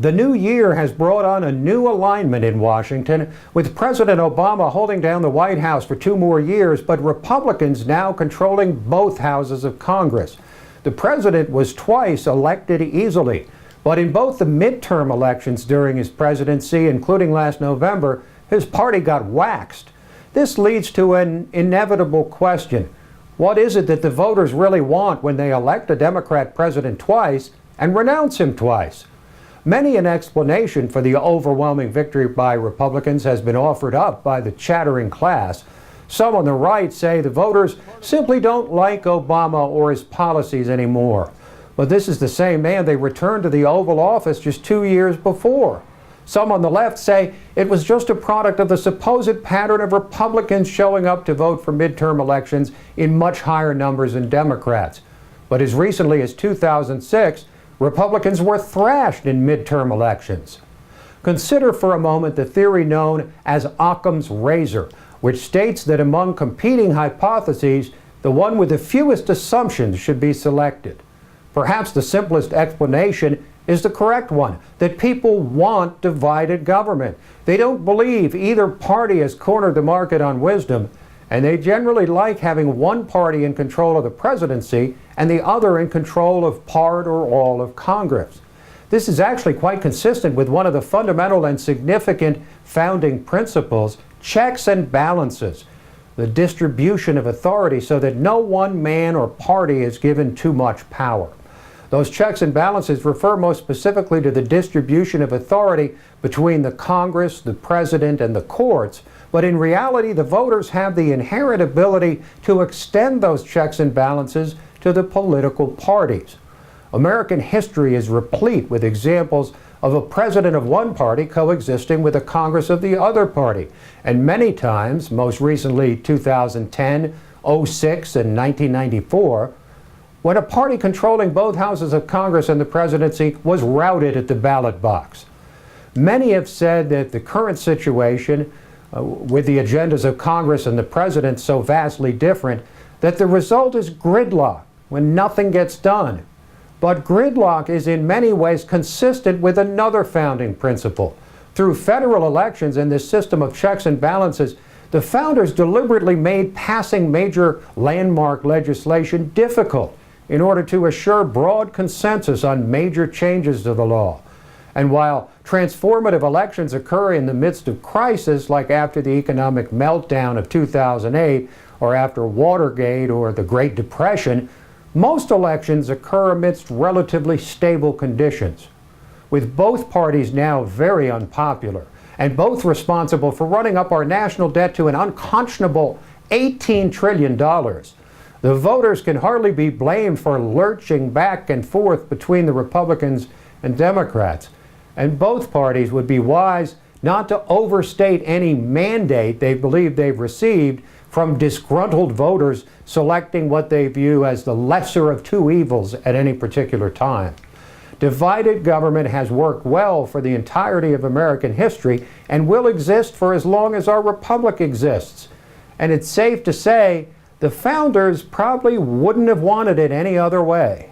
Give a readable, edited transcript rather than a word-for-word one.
The new year has brought on a new alignment in Washington, with President Obama holding down the White House for 2 more years, but Republicans now controlling both houses of Congress. The president was twice elected easily, but in both the midterm elections during his presidency, including last November, his party got waxed. This leads to an inevitable question. What is it that the voters really want when they elect a Democrat president twice and renounce him twice? Many an explanation for the overwhelming victory by Republicans has been offered up by the chattering class. Some on the right say the voters simply don't like Obama or his policies anymore. But this is the same man they returned to the Oval Office just 2 years before. Some on the left say it was just a product of the supposed pattern of Republicans showing up to vote for midterm elections in much higher numbers than Democrats. But as recently as 2006, Republicans were thrashed in midterm elections. Consider for a moment the theory known as Occam's razor, which states that among competing hypotheses, the one with the fewest assumptions should be selected. Perhaps the simplest explanation is the correct one, that people want divided government. They don't believe either party has cornered the market on wisdom, and they generally like having one party in control of the presidency and the other in control of part or all of Congress. This is actually quite consistent with one of the fundamental and significant founding principles, checks and balances, the distribution of authority so that no one man or party is given too much power. Those checks and balances refer most specifically to the distribution of authority between the Congress, the President, and the courts, but in reality, the voters have the inherent ability to extend those checks and balances to the political parties. American history is replete with examples of a president of one party coexisting with a Congress of the other party, and many times, most recently 2010, 06, and 1994, when a party controlling both houses of Congress and the presidency was routed at the ballot box. Many have said that the current situation, with the agendas of Congress and the president so vastly different, that the result is gridlock when nothing gets done. But gridlock is in many ways consistent with another founding principle. Through federal elections and this system of checks and balances, the founders deliberately made passing major landmark legislation difficult in order to assure broad consensus on major changes to the law. And while transformative elections occur in the midst of crisis, like after the economic meltdown of 2008, or after Watergate or the Great Depression, most elections occur amidst relatively stable conditions. With both parties now very unpopular, and both responsible for running up our national debt to an unconscionable $18 trillion, the voters can hardly be blamed for lurching back and forth between the Republicans and Democrats. And both parties would be wise not to overstate any mandate they believe they've received from disgruntled voters selecting what they view as the lesser of two evils at any particular time. Divided government has worked well for the entirety of American history and will exist for as long as our republic exists. And it's safe to say the founders probably wouldn't have wanted it any other way.